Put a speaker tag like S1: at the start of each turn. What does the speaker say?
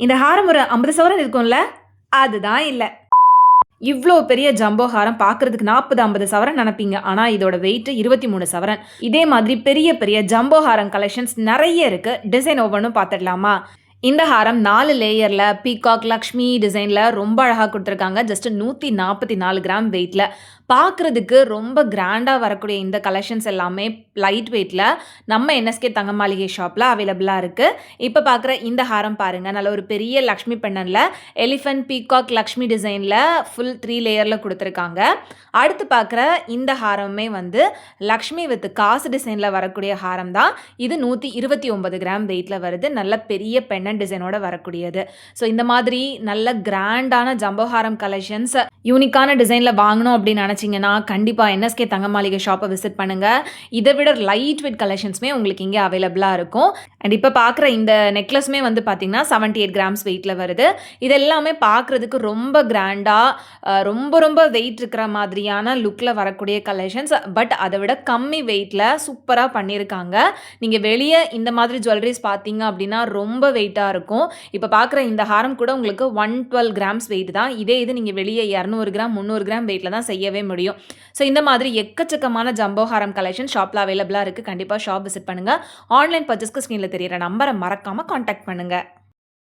S1: இந்த ஹாரம் ஒரு 50 சவரன் இருக்கும்ல? அதுதான் இல்ல. இவ்ளோ பெரிய ஜம்போ ஹாரம் பார்க்கறதுக்கு 40, 50 சவரன் நெனைப்பீங்க. ஆனா இதோட வெயிட் 23 சவரன். இதே மாதிரி பெரிய பெரிய ஜம்போ ஹாரம் கலெக்ஷன்ஸ் நெறைய இருக்கு. டிசைன் ஒவ்வொன்னும் பார்த்துடலாமா? இந்த ஹாரம் 4 லேயர்ல பீகாக், லக்ஷ்மி டிசைன்ல ரொம்ப அழகா குடுத்துருக்காங்க. ஜஸ்ட் 144 கிராம் வெயிட்ல. பார்க்கறதுக்கு ரொம்ப கிராண்டா வரக்கூடிய இந்த கலெக்ஷன்ஸ் எல்லாமே லைட் வெயிட்ல நம்ம என்எஸ்கே தங்க மாளிகை ஷாப்ல அவைலபிளா இருக்கு. இப்ப பார்க்குற இந்த ஹாரம் பாருங்க. நல்ல ஒரு பெரிய லக்ஷ்மி பெண்டன்ட்ல எலிஃபண்ட், பீகாக், லக்ஷ்மி டிசைன்ல ஃபுல் 3 லேயர்ல குடுத்துருக்காங்க. அடுத்து பார்க்குற இந்த ஹாரமே வந்து லக்ஷ்மி வித் காசு டிசைன்ல வரக்கூடிய ஹாரம் தான். இது 129 கிராம் வெயிட்ல வருது. நல்ல பெரிய பெண்டன்ட் டிசைனோட வரக்கூடியது. ஸோ இந்த மாதிரி நல்ல கிராண்டான ஜம்போ ஹாரம் கலெக்ஷன்ஸ் யூனிக்கான டிசைன்ல வாங்கணும் அப்படின்னு நினைச்சீங்கன்னா கண்டிப்பா என்எஸ்கே தங்க மாளிகை ஷாப்பை விசிட் பண்ணுங்க. இதை விட லைட் வெயிட் கலெக்ஷன்ஸுமே உங்களுக்கு இங்கே அவைலபிளா இருக்கும். அண்ட் இப்போ பார்க்குற இந்த நெக்லஸுமே வந்து பார்த்தீங்கன்னா 78 கிராம்ஸ் வெயிட்ல வருது. இது எல்லாமே பார்க்கறதுக்கு ரொம்ப கிராண்டா ரொம்ப ரொம்ப வெயிட் இருக்கிற மாதிரியான லுக்ல வரக்கூடிய கலெக்ஷன்ஸ். பட் அதை விட கம்மி வெயிட்ல சூப்பரா பண்ணியிருக்காங்க. நீங்க வெளியே இந்த மாதிரி ஜுவல்லரிஸ் பார்த்தீங்க அப்படின்னா ரொம்ப வெயிட்டா இருக்கும். இப்போ பார்க்குற இந்த ஹாரம் கூட உங்களுக்கு 112 கிராம்ஸ் வெயிட் தான். இதே இது நீங்க வெளியே 200 கிராம் 300 கிராம் வெயிட்ல தான் செய்யவே முடியும். ஸோ இந்த மாதிரி எக்கச்சக்கமான ஜம்போ ஹாரம் கலெக்ஷன் ஷாப்ல அவைலபிளா இருக்கு. கண்டிப்பா ஷாப் விசிட் பண்ணுங்க. ஆன்லைன் பர்ச்சேஸ்க்கு ஸ்க்ரீன்ல தெரியுற நம்பரை மறக்காம கான்டாக்ட் பண்ணுங்க.